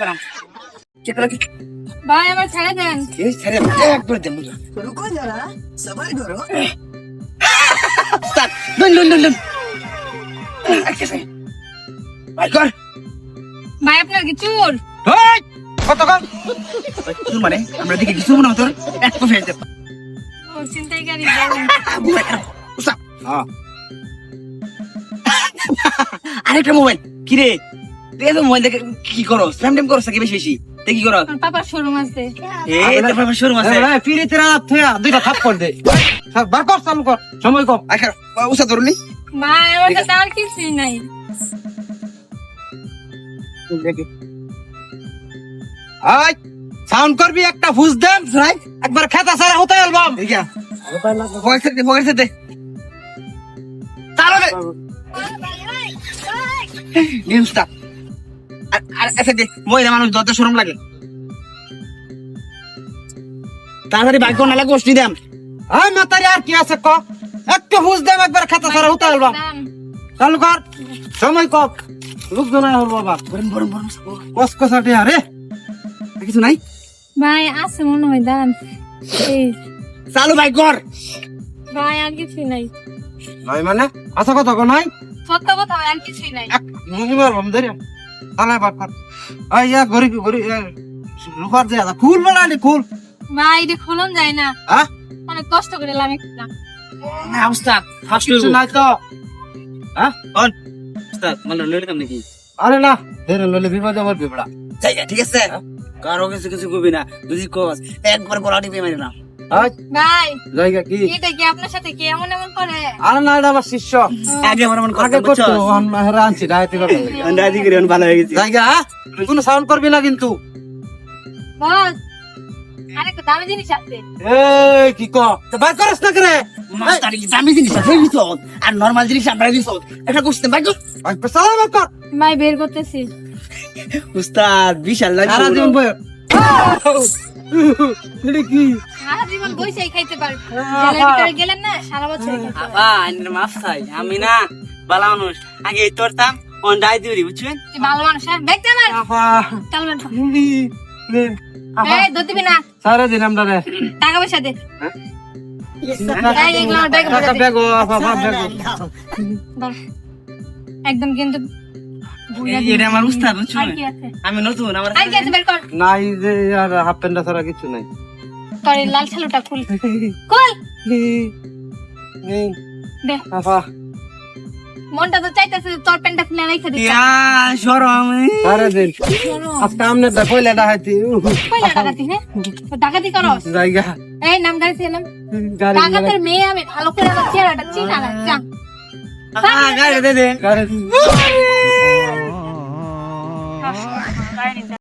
করা চেক করা ভাই আমার ছেড়ে দেন। কি ছেড়ে একবার দেন বুঝা रुको जरा सबर करो স্টার্ট ডন আচ্ছা ভাই কর ভাই আপনার কি চোর? এই কত কর তুই মানে আমরা দিকে কিছু মনে হতো এক পয়সা দিতে ও চিন্তাইকারী বলেন। উসা হ্যাঁ আরেকটা মোবাইল কি রে তুই তো মোবাইল দেখে কি করো স্প্যাম টেম করো কি বেশি বেশি তুই কি করো আমার পাপার শোরুম আছে। এই তারপর শুরু আছে ফিরে তেরা থয়া দুইটা থাপ্পড় দে বার কর চালু কর সময় কম আচ্ছা উসা ধরলি ভাই আমার কাছে আর কিছুই নাই। দেখি আই সাউন্ড করবি একটা ফুস দেন রাইট একবার খেতা সারা হতে অ্যালবাম ঠিক আছে পকেট দে চালো রে নিউজটা আর এসে দে মহিলা মানুষ যত শরম লাগে তাড়াতাড়ি বাইক না লাগে গোষ্ঠী দেন আই মাতারি আর কি আছে ক একটা ফুস দেন একবার খেতা সারা হতে অ্যালবাম দাম। চালু কর সময় কম লোকজন হল বাবা বরম কসকসাটি আরে কিছু নাই ভাই আছে মনে হয় দান। এই চালু বাইক কর ভাই আর কিছুই নাই। নাই মানে আচ্ছা কথা কো নাই সত্য কথা আর কিছুই নাই। এক মুহিমার বম ধরে তালা বাট কর আই ইয়া গরি রুফার যে আদা খুল বানালি খুল ভাই এটা খুলন যায় না, হ্যাঁ অনেক কষ্ট করে লামি খুললাম। না উস্তাদ ফার্স্ট কিছু নাই তো হ্যাঁ উস্তাদ মানে লইলাম নাকি আরে না ধরে ললে বিপদ আমার বিপড়া জায়গা ঠিক আছে কারো কিছু কিছু কবি না যদি কস একবার গলা টিপে মারি না আই ভাই জায়গা কি এটা কি আপনার সাথে কি এমন এমন করে? আরে না এটা আমার শিষ্য আগে আমার মন আগে করতে করতো অন হেরা আনছি ডাইতে করতে আন্দাজি করে ভালো হয়ে গেছে জায়গা কোনো সাউন্ড করবি না কিন্তু বস আরেকটা দামি জিনিস আছে। এই কি ক তো বাইর করছ না করে মাস্টার কি দামি জিনিস আছে দিছ আর নরমাল জিনিস আমরা দিছ এটা করতে বাইক বাইর কর সালা বাইর কর ভাই বের করতেছি। উস্তাদ বিশাল লাগে সারা জীবন বই এটা কি সারা জীবন বইসাই খাইতে পারবো। জেলের ভিতরে গেলেন না সারা বছর খাইতে পারবো। আবা আন্নের মাফ চাই আমি না বালা মানুষ আগে তোরতাম অন ডাই দিউরি বুঝছেন তুই ভালো মানুষ হ্যাঁ দেখতে পার আফা চালবেন আফা এই ধরতে না সারা দিন আমরা রে টাকা পয়সা দে। এই এগুলো আমার ব্যাগে টাকা ভরে দে। বেগো আফা বেগো ধর। একদম কিন্তু বুইড়া এটা আমার উস্তাদ বুঝছেন আর কি আছে? আমি নতুন আমার আর কি আছে বের কর। নাই যে আর হাফ প্যান্ট ছাড়া কিছু নাই তোর এই লাল ছালুটা খুল খুল দে। আফা মনটা তো চাইতেছে যে তোর প্যান্টটা খুলে রাইখা দিতে। ইয়া শরম সারা দিন আজকে আমনে কইলে ডাহাইতি কইলা ডাকাতি হ্যাঁ ডাকাতি করস? জায়গা এই নাম গাড়ি ছিলাম গাড়ি ডাকাতের মেয়ে আমি ভালো করে আমার চেহারাটা চিনা না যা গাড়ি দে দে গাড়ি